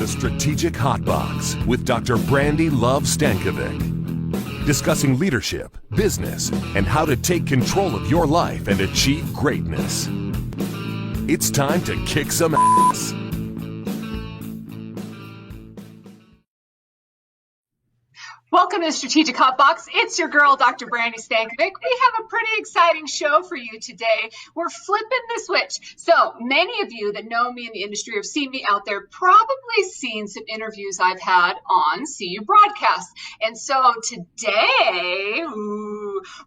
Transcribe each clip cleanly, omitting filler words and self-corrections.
the Strategic Hotbox with Dr. Brandi Luv Stankovic, discussing leadership, business, and how to take control of your life and achieve greatness. It's time to kick some ass. Welcome to the Strategic Hotbox. It's your girl, Dr. Brandi Stankovic. We have a pretty exciting show for you today. We're flipping the switch. So many of you that know me in the industry or have seen me out there probably seen some interviews I've had on CUBroadcast. And so today,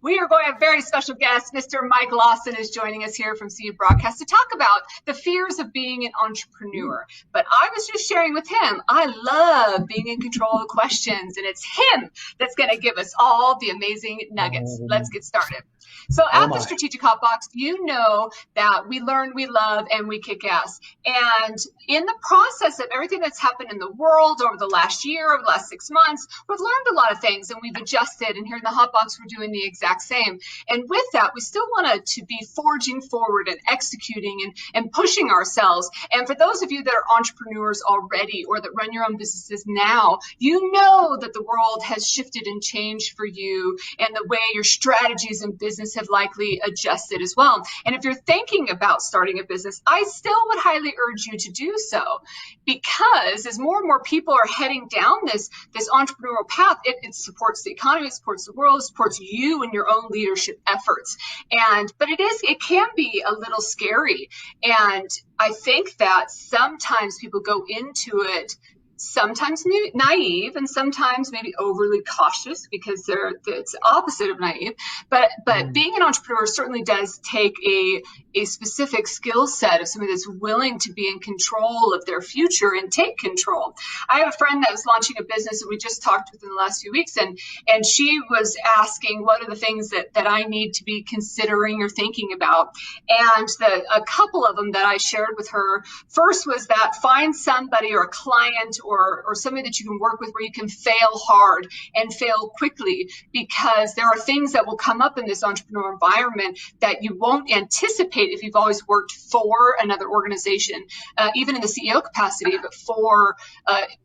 we are going to have a very special guest. Mr. Mike Lawson is joining us here from CUBroadcast to talk about the fears of being an entrepreneur. But I was just sharing with him, I love being in control of the questions, and it's him that's going to give us all the amazing nuggets. Let's get started. So at the Strategic Hotbox, you know that we learn, we love, and we kick ass. And in the process of everything that's happened in the world over the last year, over the last 6 months, we've learned a lot of things and we've adjusted. And here in the Hotbox, we're doing the exact same. And with that, we still want to be forging forward and executing and pushing ourselves. And for those of you that are entrepreneurs already or that run your own businesses now, you know that the world has shifted and changed for you, and the way your strategies and business have likely adjusted as well. And if you're thinking about starting a business, I still would highly urge you to do so, because as more and more people are heading down this entrepreneurial path, it supports the economy, it supports the world, it supports you and your own leadership efforts. But it can be a little scary. And I think that sometimes people go into it sometimes naive and sometimes maybe overly cautious, because it's the opposite of naive. But being an entrepreneur certainly does take a specific skill set of somebody that's willing to be in control of their future and take control. I have a friend that was launching a business that we just talked with in the last few weeks, and she was asking what are the things that I need to be considering or thinking about. And a couple of them that I shared with her, first was that find somebody or a client or somebody that you can work with where you can fail hard and fail quickly, because there are things that will come up in this entrepreneurial environment that you won't anticipate if you've always worked for another organization, even in the CEO capacity. But for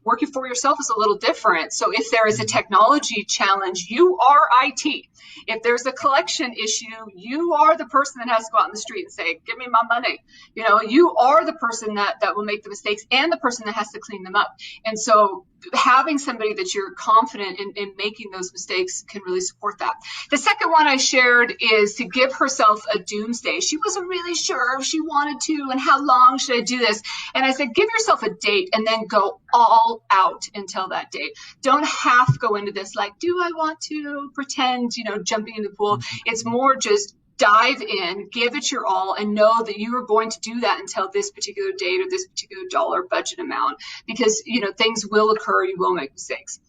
working for yourself is a little different. So if there is a technology challenge, you are IT. If there's a collection issue, you are the person that has to go out in the street and say, give me my money. You are the person that will make the mistakes and the person that has to clean them up. And so having somebody that you're confident in making those mistakes can really support that. The second one I shared is to give herself a doomsday. She wasn't really sure if she wanted to and how long should I do this. And I said, give yourself a date and then go all out until that date. Don't half go into this like, do I want to pretend, jumping in the pool. It's more just dive in, give it your all, and know that you are going to do that until this particular date or this particular dollar budget amount, because things will occur, you will make mistakes.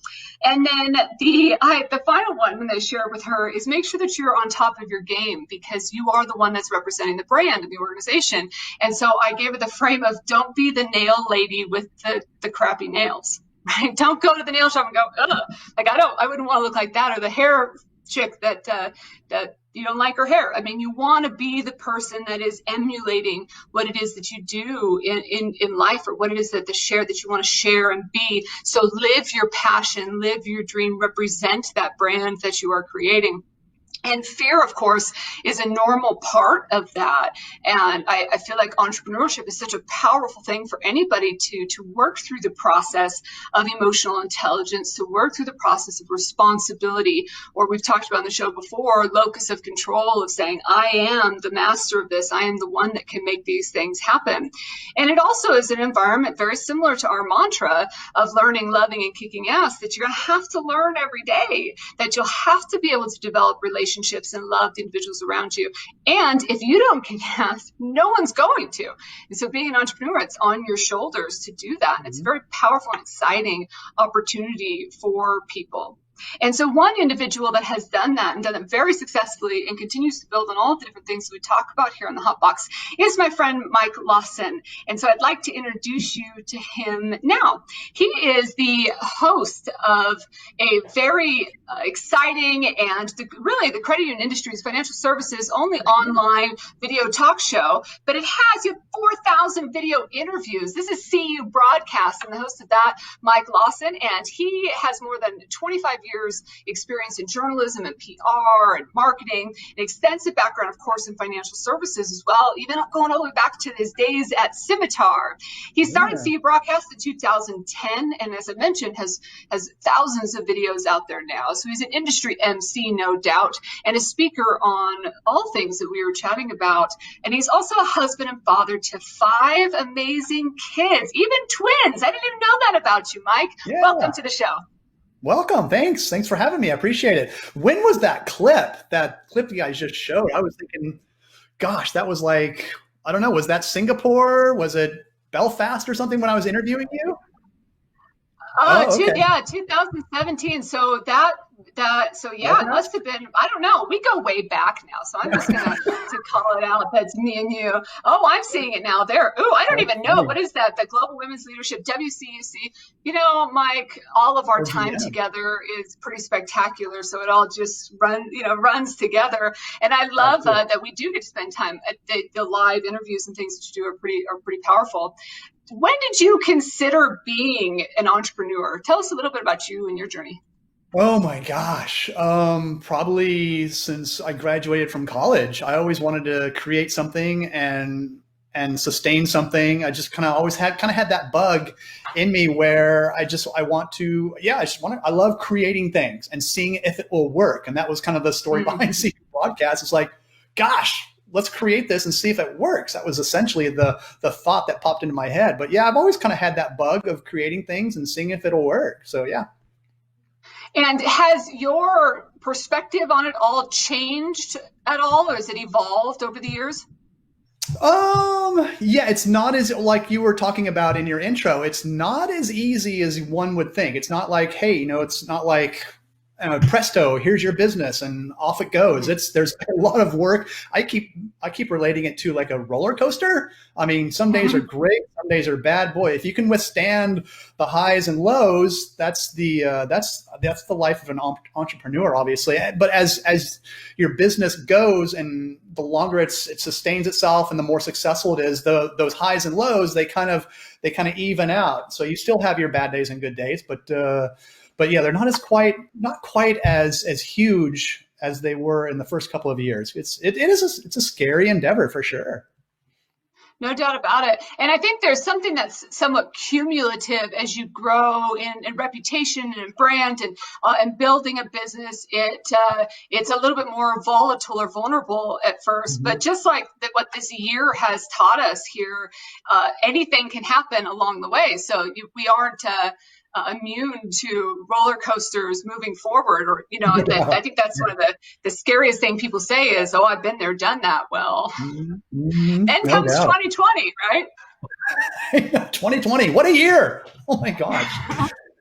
And then the final one when I share with her is make sure that you're on top of your game, because you are the one that's representing the brand of the organization. And so I gave her the frame of don't be the nail lady with the crappy nails, right? Don't go to the nail shop and go, ugh, like I wouldn't want to look like that, or the hair chick that you don't like her hair. I mean, you want to be the person that is emulating what it is that you do in life, or what it is that you want to share and be. So live your passion, live your dream, represent that brand that you are creating. And fear, of course, is a normal part of that. And I feel like entrepreneurship is such a powerful thing for anybody to work through the process of emotional intelligence, to work through the process of responsibility, or we've talked about on the show before, locus of control, of saying, I am the master of this. I am the one that can make these things happen. And it also is an environment very similar to our mantra of learning, loving, and kicking ass, that you're going to have to learn every day, that you'll have to be able to develop relationships and love the individuals around you. And if you don't kick ass, no one's going to. And so being an entrepreneur, it's on your shoulders to do that. And it's a very powerful and exciting opportunity for people. And so one individual that has done that and done it very successfully and continues to build on all of the different things we talk about here on the Hotbox is my friend Mike Lawson. And so I'd like to introduce you to him now. He is the host of a very exciting and really the credit union industry's financial services only online video talk show, but it has 4,000 video interviews. This is CUBroadcast, and the host of that, Mike Lawson, and he has more than 25 years experience in journalism and PR and marketing, an extensive background, of course, in financial services as well, even going all the way back to his days at Scimitar. He started CUBroadcast in 2010, and as I mentioned, has thousands of videos out there now. So he's an industry MC, no doubt, and a speaker on all things that we were chatting about. And he's also a husband and father to 5 amazing kids, even twins. I didn't even know that about you, Mike. Yeah. Welcome to the show. Welcome. Thanks for having me. I appreciate it. When was that clip you guys just showed? I was thinking, gosh, that was like, I don't know, was that Singapore? Was it Belfast or something when I was interviewing you? Okay. 2017. So it must have been, I don't know. We go way back now. So I'm just going to call it out. That's me and you. Oh, I'm seeing it now there. Oh, I don't even know. What is that? The Global Women's Leadership, WCUC. Mike, all of our time together is pretty spectacular. So it all just runs together. And I love that we do get to spend time at the live interviews and things that you do are pretty powerful. When did you consider being an entrepreneur? Tell us a little bit about you and your journey. Oh my gosh. Probably since I graduated from college. I always wanted to create something and sustain something. I just kind of always had that bug in me where I love creating things and seeing if it will work. And that was kind of the story behind CUBroadcast. It's like, gosh, let's create this and see if it works. That was essentially the thought that popped into my head. But yeah, I've always kind of had that bug of creating things and seeing if it'll work. So yeah. And has your perspective on it all changed at all, or has it evolved over the years? Yeah, it's not as, like you were talking about in your intro, it's not as easy as one would think. It's not like, hey, it's not like, presto, here's your business and off it goes. There's a lot of work. I keep relating it to like a roller coaster. I mean, some days are great, some days are bad. Boy, if you can withstand the highs and lows, that's the life of an entrepreneur, obviously. But as your business goes and the longer it sustains itself and the more successful it is, those highs and lows, they kind of even out. So you still have your bad days and good days, but yeah, they're not quite as huge as they were in the first couple of years. It's a scary endeavor for sure. No doubt about it. And I think there's something that's somewhat cumulative as you grow in reputation and in brand and building a business. It's a little bit more volatile or vulnerable at first, but just like what this year has taught us here, anything can happen along the way. So we aren't immune to roller coasters moving forward, or I think that's one of the scariest thing people say is, "Oh, I've been there, done that." Well, then comes 2020, right? 2020, what a year! Oh my gosh,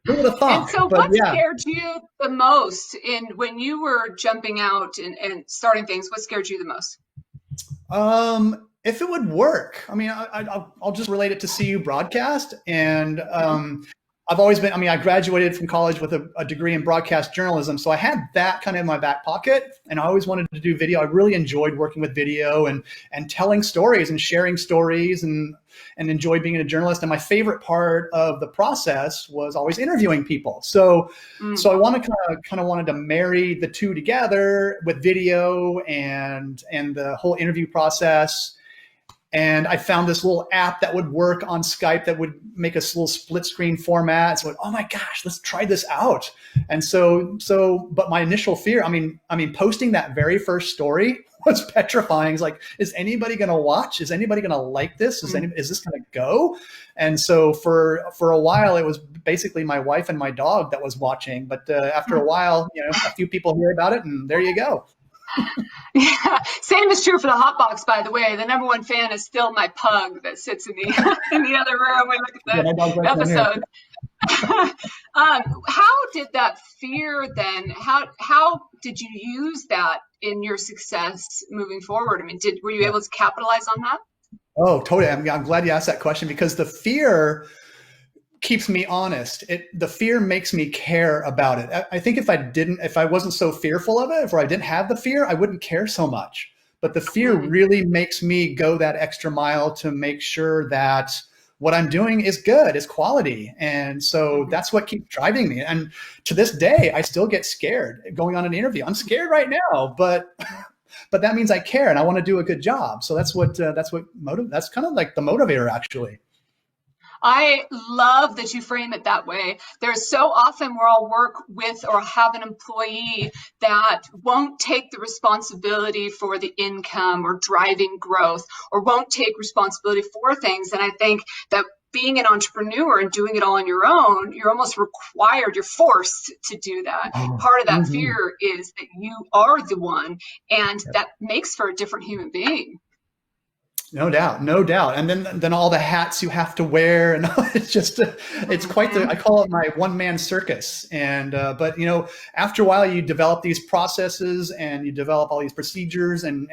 who would have thought? And so, what scared you the most when you were jumping out and starting things? What scared you the most? If it would work. I mean, I'll just relate it to CUBroadcast, and I've always been, I graduated from college with a degree in broadcast journalism. So I had that kind of in my back pocket, and I always wanted to do video. I really enjoyed working with video and telling stories and sharing stories and enjoyed being a journalist. And my favorite part of the process was always interviewing people. So I wanted to marry the two together with video and the whole interview process. And I found this little app that would work on Skype that would make us little split screen format. So, oh my gosh, let's try this out. And but my initial fear, posting that very first story was petrifying. It's like, is anybody going to watch? Is anybody going to like this? Is this going to go? And so for a while, it was basically my wife and my dog that was watching. But after a while, a few people hear about it, and there you go. Yeah, same is true for the Hotbox, by the way. The number one fan is still my pug that sits in the other room. We look at the episode. How did that fear then, how did you use that in your success moving forward? I mean, were you able to capitalize on that? Oh, totally. I'm glad you asked that question, because the fear keeps me honest. The fear makes me care about it. I think if I wasn't so fearful of it, if I didn't have the fear, I wouldn't care so much. But the fear really makes me go that extra mile to make sure that what I'm doing is good, is quality. And so that's what keeps driving me. And to this day, I still get scared going on an interview. I'm scared right now, but that means I care and I want to do a good job. So that's kind of like the motivator, actually. I love that you frame it that way. There's so often where I'll work with or have an employee that won't take the responsibility for the income or driving growth, or won't take responsibility for things. And I think that being an entrepreneur and doing it all on your own, you're almost required, you're forced to do that. Part of that fear is that you are the one, and that makes for a different human being. No doubt, no doubt. And then all the hats you have to wear, and it's just, it's quite I call it my one-man circus. And, but after a while you develop these processes and you develop all these procedures, and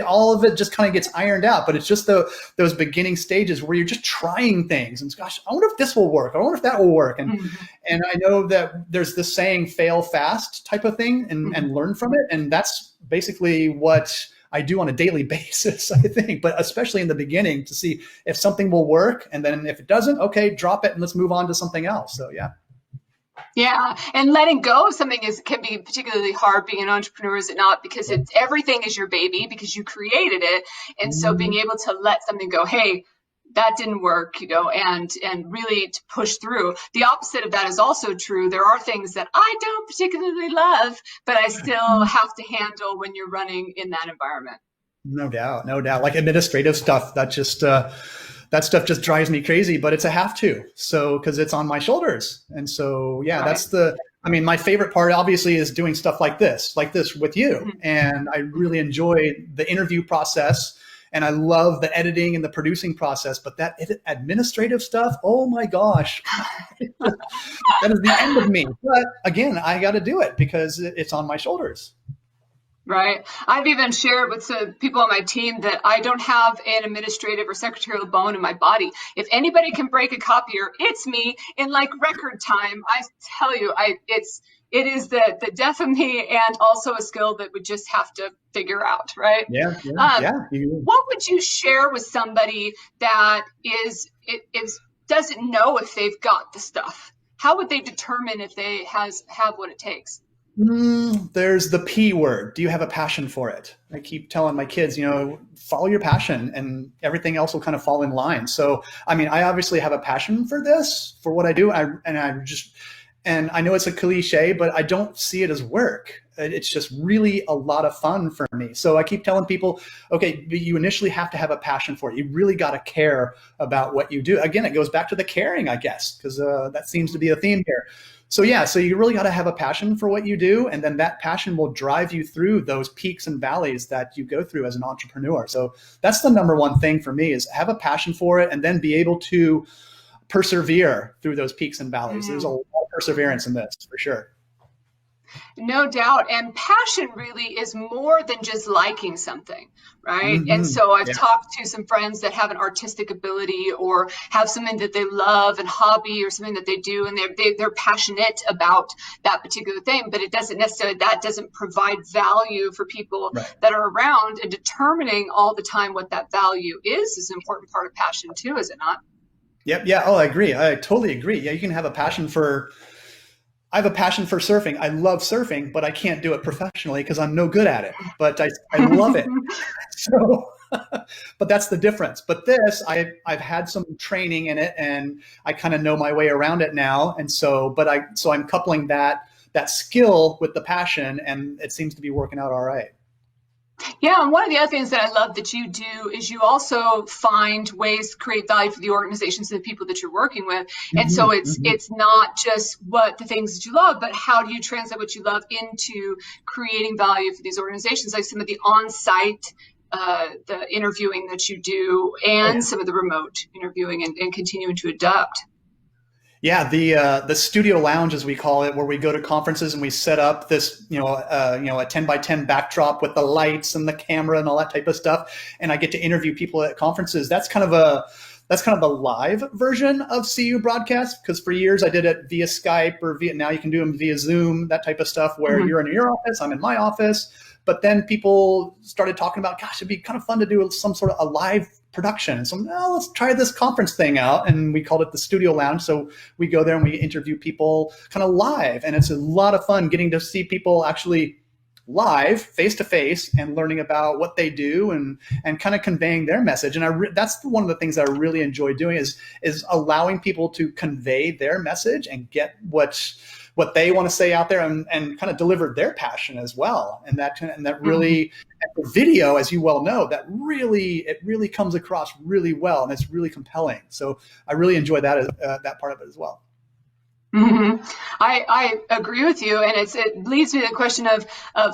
all of it just kind of gets ironed out. But it's just those beginning stages where you're just trying things, and gosh, I wonder if this will work. I wonder if that will work. And I know that there's this saying, fail fast type of thing, and learn from it. And that's basically what I do on a daily basis, I think, but especially in the beginning, to see if something will work. And then if it doesn't, okay, drop it and let's move on to something else. So, yeah. Yeah. And letting go of something can be particularly hard being an entrepreneur, is it not? Because everything is your baby, because you created it. And so being able to let something go, hey, that didn't work, and really to push through. The opposite of that is also true. There are things that I don't particularly love, but I still have to handle when you're running in that environment. No doubt. Like administrative stuff, that stuff just drives me crazy, but it's a have to. So, because it's on my shoulders. And so, yeah, right. My favorite part obviously is doing stuff like this with you. And I really enjoy the interview process. And I love the editing and the producing process, but that administrative stuff, oh my gosh, that is the end of me. But again, I got to do it because it's on my shoulders. Right. I've even shared with some people on my team that I don't have an administrative or secretarial bone in my body. If anybody can break a copier, it's me in like record time. I tell you, it is the death of me, and also a skill that we just have to figure out, right? Yeah. What would you share with somebody that doesn't know if they've got the stuff? How would they determine if they have what it takes? There's the P word. Do you have a passion for it? I keep telling my kids, follow your passion and everything else will kind of fall in line. So, I obviously have a passion for this, for what I do. And I know it's a cliche, but I don't see it as work. It's just really a lot of fun for me. So I keep telling people, okay, you initially have to have a passion for it. You really got to care about what you do. Again, it goes back to the caring, I guess, because that seems to be a theme here. So yeah, so you really got to have a passion for what you do. And then that passion will drive you through those peaks and valleys that you go through as an entrepreneur. So that's the number one thing for me, is have a passion for it and then be able to persevere through those peaks and valleys. There's a lot of perseverance in this, for sure. No doubt. And passion really is more than just liking something, right? And so I've talked to some friends that have an artistic ability or have something that they love and hobby or something that they do, and they're passionate about that particular thing, but it doesn't necessarily, that doesn't provide value for people that are around, and determining all the time what that value is an important part of passion too, is it not? Yep. Yeah. Oh, I agree. I totally agree. Yeah. You can have a passion I have a passion for surfing. I love surfing, but I can't do it professionally because I'm no good at it, but I love it. So, but that's the difference. But this, I've had some training in it and I kind of know my way around it now. And so, so I'm coupling that skill with the passion, and it seems to be working out all right. Yeah, and one of the other things that I love that you do is you also find ways to create value for the organizations and the people that you're working with. And so it's not just what the things that you love, but how do you translate what you love into creating value for these organizations, like some of the on-site, the interviewing that you do, and some of the remote interviewing and continuing to adapt. Yeah, the studio lounge, as we call it, where we go to conferences and we set up this, a 10 by 10 backdrop with the lights and the camera and all that type of stuff. And I get to interview people at conferences. That's kind of the live version of CUBroadcast, because for years I did it via Skype or now you can do them via Zoom, that type of stuff where you're in your office, I'm in my office. But then people started talking about, gosh, it'd be kind of fun to do some sort of a live production. So let's try this conference thing out. And we called it the Studio Lounge. So we go there and we interview people kind of live. And it's a lot of fun getting to see people actually live, face to face, and learning about what they do and kind of conveying their message. And that's one of the things that I really enjoy doing is allowing people to convey their message and get what they want to say out there and kind of deliver their passion as well. And that really, and for video, as you well know, it really comes across really well and it's really compelling. So I really enjoy that part of it as well. Mm-hmm. I agree with you, and it leads me to the question of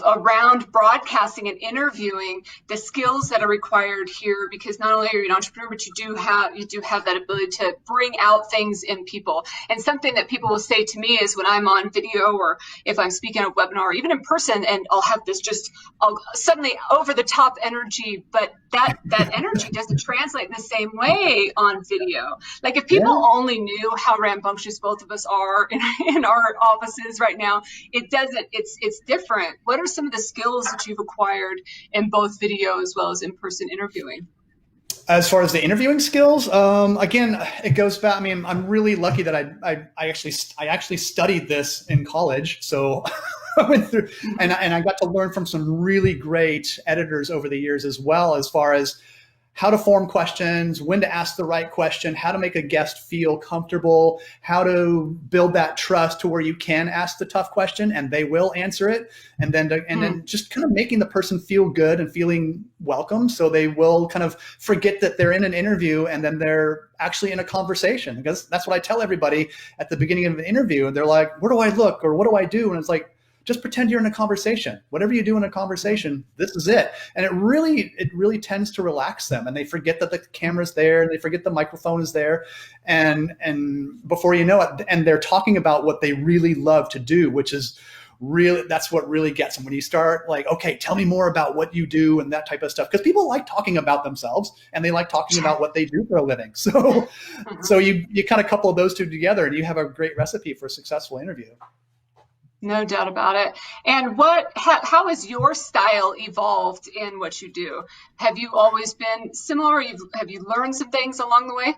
around broadcasting and interviewing, the skills that are required here, because not only are you an entrepreneur, but you do have that ability to bring out things in people. And something that people will say to me is when I'm on video or if I'm speaking at a webinar or even in person, and I'll have this I'll suddenly over the top energy, but that energy doesn't translate in the same way on video. Like if people only knew how rambunctious both of us are in our offices right now, it doesn't, it's different. What are some of the skills that you've acquired in both video as well as in-person interviewing? As far as the interviewing skills, again, it goes back. I mean, I'm really lucky that I actually studied this in college. So I went through and I got to learn from some really great editors over the years, as well, as far as how to form questions, when to ask the right question, how to make a guest feel comfortable, how to build that trust to where you can ask the tough question and they will answer it. And then just kind of making the person feel good and feeling welcome. So they will kind of forget that they're in an interview and then they're actually in a conversation, because that's what I tell everybody at the beginning of an interview. And they're like, where do I look? Or what do I do? And it's like, just pretend you're in a conversation. Whatever you do in a conversation, this is it. And it really tends to relax them. And they forget that the camera's there and they forget the microphone is there. And before you know it, and they're talking about what they really love to do, which is really, that's what really gets them. When you start like, okay, tell me more about what you do and that type of stuff. Because people like talking about themselves and they like talking about what they do for a living. So you kind of couple those two together and you have a great recipe for a successful interview. No doubt about it. And how has your style evolved in what you do? Have you always been similar? Have you learned some things along the way?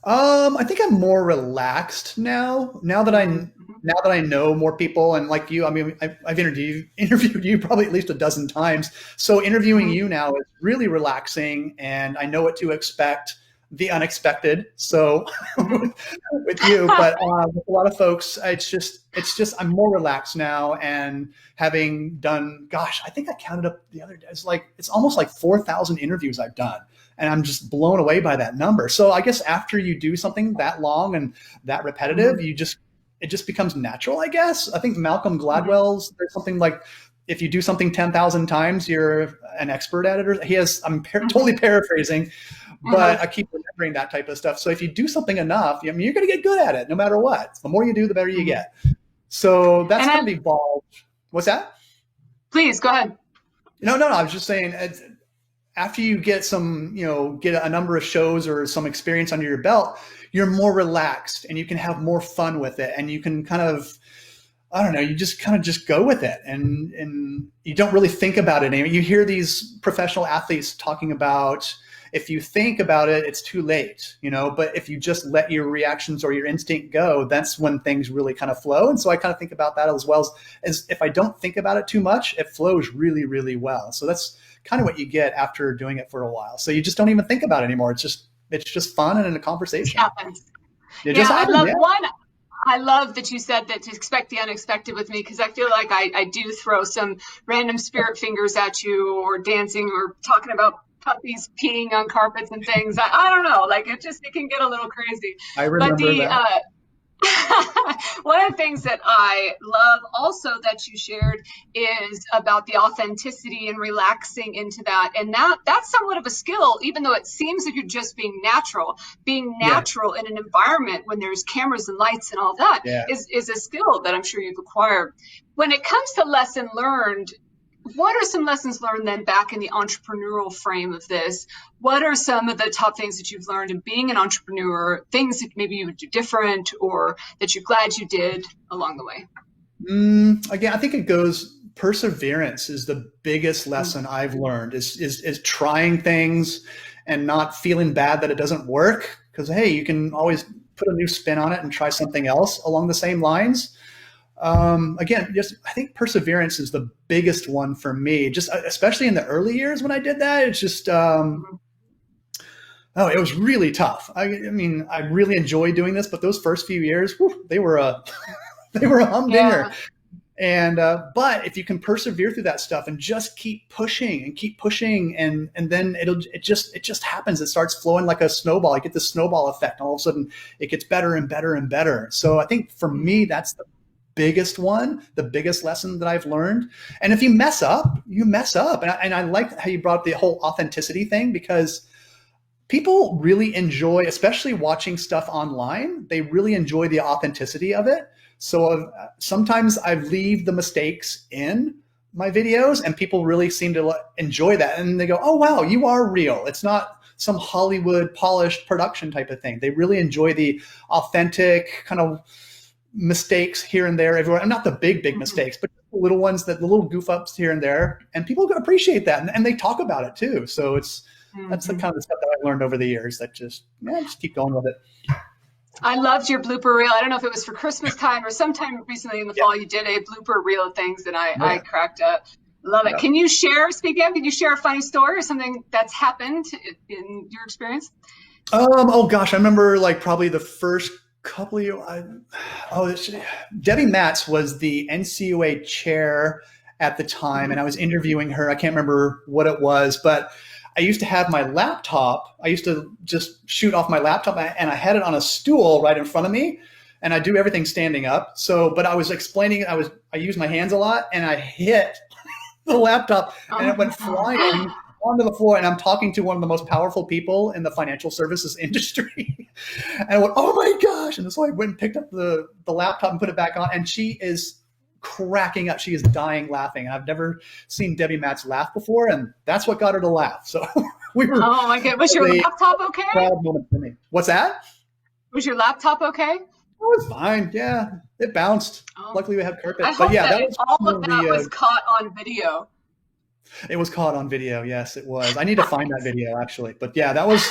I think I'm more relaxed now. Now that I know more people, and like you, I mean, I've interviewed you probably at least a dozen times. So interviewing you now is really relaxing, and I know what to expect. The unexpected. So with you, but with a lot of folks, it's just I'm more relaxed now, and having done, gosh, I think I counted up the other day. It's almost like 4,000 interviews I've done, and I'm just blown away by that number. So I guess after you do something that long and that repetitive, it just becomes natural. I guess I think Malcolm Gladwell's there's something like, if you do something 10,000 times, you're an expert at it. I'm totally paraphrasing, but I keep remembering that type of stuff. So if you do something enough, I mean, you're going to get good at it no matter what. The more you do, the better you get. So that's going to be evolved. What's that? Please go ahead. No. I was just saying, after you get get a number of shows or some experience under your belt, you're more relaxed and you can have more fun with it. And you can kind of, I don't know, you just kind of just go with it, and you don't really think about it anymore. You hear these professional athletes talking about, if you think about it, it's too late, but if you just let your reactions or your instinct go, that's when things really kind of flow. And so I kind of think about that as well as if I don't think about it too much, it flows really, really well. So that's kind of what you get after doing it for a while. So you just don't even think about it anymore. It's just fun and in a conversation. It happens. I love that you said that, to expect the unexpected with me, because I feel like I do throw some random spirit fingers at you, or dancing, or talking about puppies peeing on carpets and things. I don't know, like it can get a little crazy. I remember that. One of the things that I love also that you shared is about the authenticity and relaxing into that. And that's somewhat of a skill, even though it seems like you're just being natural. Being natural in an environment when there's cameras and lights and all that is a skill that I'm sure you've acquired. When it comes to lesson learned, what are some lessons learned then back in the entrepreneurial frame of this? What are some of the top things that you've learned in being an entrepreneur, things that maybe you would do different or that you're glad you did along the way? Again, I think it goes, perseverance is the biggest lesson I've learned is trying things and not feeling bad that it doesn't work. Because, hey, you can always put a new spin on it and try something else along the same lines. Again, I think perseverance is the biggest one for me, just especially in the early years when I did that. It's just, it was really tough. I mean, I really enjoyed doing this, but those first few years, they were a humdinger. And, but if you can persevere through that stuff and just keep pushing and then it just happens. It starts flowing like a snowball. You get the snowball effect. And all of a sudden it gets better and better and better. So I think for me, that's the biggest lesson that I've learned. And if you mess up, you mess up. And I like how you brought up the whole authenticity thing, because people really enjoy, especially watching stuff online, they really enjoy the authenticity of it. So sometimes I leave the mistakes in my videos and people really seem to enjoy that. And they go, oh, wow, you are real. It's not some Hollywood polished production type of thing. They really enjoy the authentic kind of mistakes here and there everywhere. And not the big mistakes, but the little ones, the little goof ups here and there. And people appreciate that. And they talk about it too. So that's the kind of stuff that I've learned over the years that just keep going with it. I loved your blooper reel. I don't know if it was for Christmas time or sometime recently in the fall, you did a blooper reel of things and I cracked up. Love it. Can you share a funny story or something that's happened in your experience? Oh gosh, I remember like probably the first couple of years. Debbie Matz was the NCUA chair at the time, and I was interviewing her. I can't remember what it was, but I used to have my laptop. I used to just shoot off my laptop, and I had it on a stool right in front of me, and I do everything standing up. But I was explaining, I used my hands a lot, and I hit the laptop, and it went flying onto the floor. And I'm talking to one of the most powerful people in the financial services industry, and I went, "Oh my gosh!" And so I went and picked up the laptop and put it back on, and she is cracking up. She is dying laughing. I've never seen Debbie Matz laugh before, and that's what got her to laugh. So we were. Oh my God! Was your laptop okay? Proud moment for me. What's that? Was your laptop okay? Oh, it was fine. Yeah, it bounced. Luckily, we had carpet. I hope all of that was caught on video. It was caught on video. Yes, it was. I need to find that video actually. But yeah, that was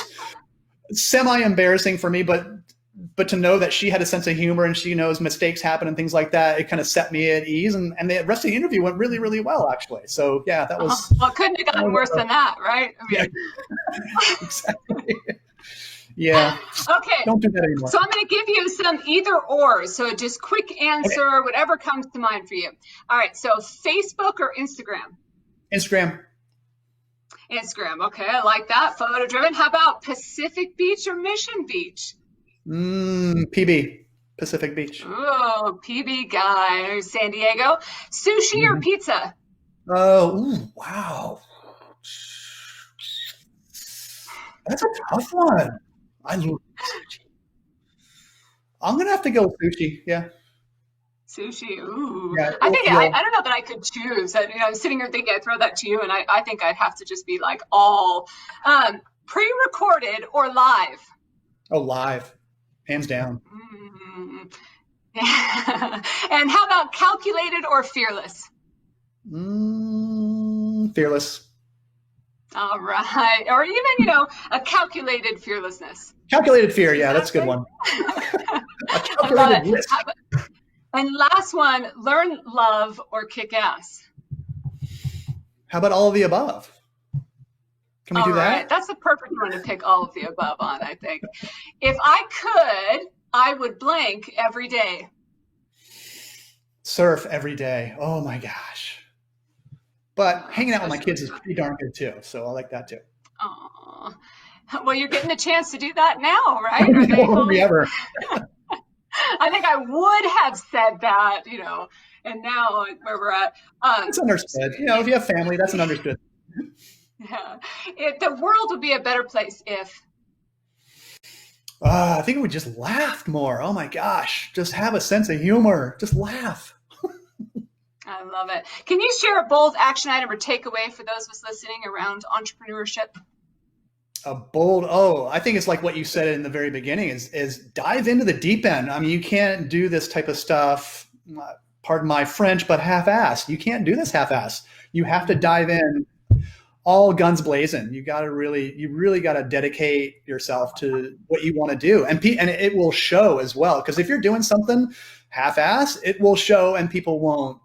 semi-embarrassing for me. But to know that she had a sense of humor and she knows mistakes happen and things like that, it kind of set me at ease. And the rest of the interview went really, really well, actually. So yeah, that was. Well, it couldn't have gotten worse than that, right? I mean. Yeah. Exactly. Yeah. Okay. Don't do that anymore. So I'm going to give you some either or. So just quick answer, whatever comes to mind for you. All right. So Facebook or Instagram? Instagram. Okay. I like that. Photo driven. How about Pacific Beach or Mission Beach? PB. Pacific Beach. Oh, PB guy. San Diego. Sushi or pizza? Oh, wow. That's a tough one. I love sushi. I'm going to have to go with sushi. Yeah. Sushi. Ooh. Yeah, I think I don't know that I could choose. I'm sitting here thinking I'd throw that to you, and I think I'd have to just be like all pre-recorded or live. Oh, live. Hands down. And how about calculated or fearless? Fearless. All right. Or even, a calculated fearlessness. Calculated fear. Yeah, that's a good one. A calculated risk. And last one, learn, love, or kick ass. How about all of the above? Can we do that? Right. That's the perfect one to pick all of the above on, I think. If I could, I would blank every day. Surf every day. Oh my gosh. But hanging out with my kids is pretty darn good too. So I like that too. Well, you're getting a chance to do that now, right? Only ever. I think I would have said that, and now like, where we're at. It's understood. If you have family, that's an understood. Yeah. The world would be a better place if. I think we just laughed more. Oh my gosh. Just have a sense of humor. Just laugh. I love it. Can you share a bold action item or takeaway for those of us listening around entrepreneurship? A bold, I think it's like what you said in the very beginning is dive into the deep end. I mean, you can't do this type of stuff, pardon my French, but half-assed. You can't do this half-assed. You have to dive in all guns blazing. You really got to dedicate yourself to what you want to do. And it will show as well. Because if you're doing something half-assed, it will show and people won't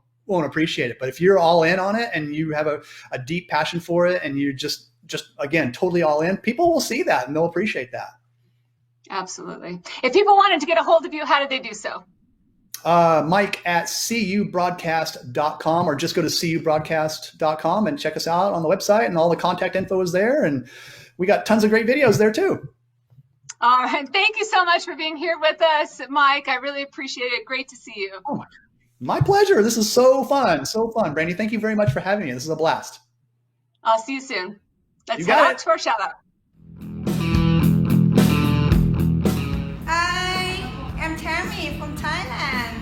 appreciate it. But if you're all in on it and you have a deep passion for it and you just again, totally all in, people will see that and they'll appreciate that. Absolutely. If people wanted to get a hold of you, how did they do so? Mike at CUBroadcast.com, or just go to CUBroadcast.com and check us out on the website, and all the contact info is there. And we got tons of great videos there too. All right. Thank you so much for being here with us, Mike. I really appreciate it. Great to see you. Oh, my pleasure. This is so fun. So fun. Brandi, thank you very much for having me. This is a blast. I'll see you soon. Let's head out to our shout out. Hi, I'm Tammy from Thailand.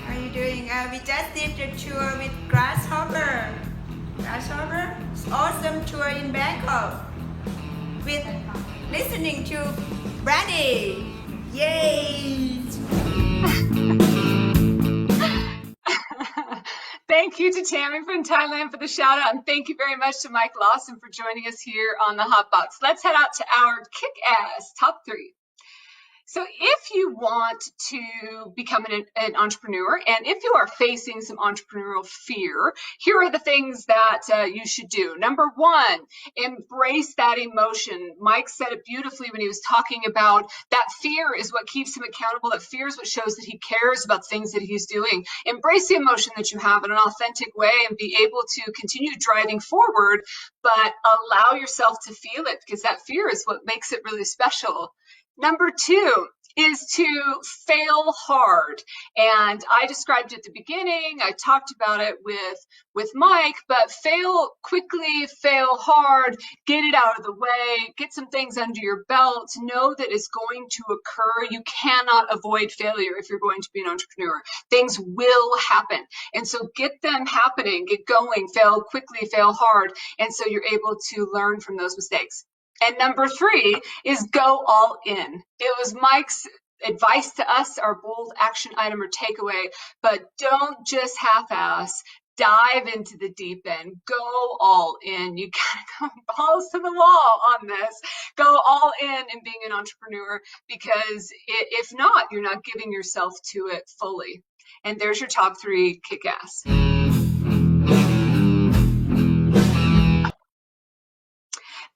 How are you doing? We just did a tour with Grasshopper. Grasshopper? It's awesome tour in Bangkok. With listening to Brandi. Yay! Thank you to Tammy from Thailand for the shout out, and thank you very much to Mike Lawson for joining us here on the Hotbox. Let's head out to our kick-ass top 3. So if you want to become an entrepreneur, and if you are facing some entrepreneurial fear, here are the things that you should do. Number 1, embrace that emotion. Mike said it beautifully when he was talking about that fear is what keeps him accountable. That fear is what shows that he cares about things that he's doing. Embrace the emotion that you have in an authentic way and be able to continue driving forward, but allow yourself to feel it, because that fear is what makes it really special. Number 2 is to fail hard. And I described it at the beginning. I talked about it with Mike, but fail quickly, fail hard, get it out of the way, get some things under your belt, know that it's going to occur. You cannot avoid failure if you're going to be an entrepreneur. Things will happen. And so get them happening, get going, fail quickly, fail hard. And so you're able to learn from those mistakes. And number 3 is go all in. It was Mike's advice to us, our bold action item or takeaway, but don't just half-ass. Dive into the deep end. Go all in. You gotta go balls to the wall on this. Go all in being an entrepreneur, because if not, you're not giving yourself to it fully. And there's your top 3 kick-ass.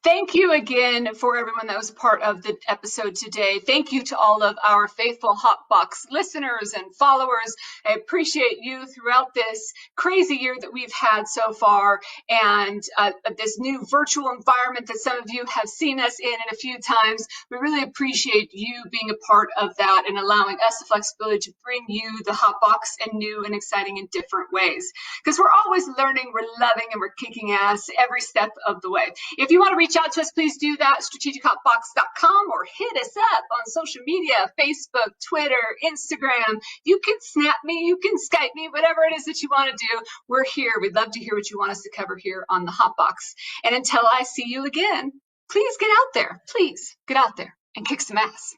Thank you again for everyone that was part of the episode today. Thank you to all of our faithful Hotbox listeners and followers. I appreciate you throughout this crazy year that we've had so far, and this new virtual environment that some of you have seen us in a few times. We really appreciate you being a part of that and allowing us the flexibility to bring you the Hotbox in new and exciting and different ways. Because we're always learning, we're loving, and we're kicking ass every step of the way. If you want to reach out to us, please do that, strategichotbox.com, or hit us up on social media, Facebook, Twitter, Instagram. You can snap me, you can Skype me, whatever it is that you want to do. We're here. We'd love to hear what you want us to cover here on the Hotbox. And until I see you again, please get out there. Please get out there and kick some ass.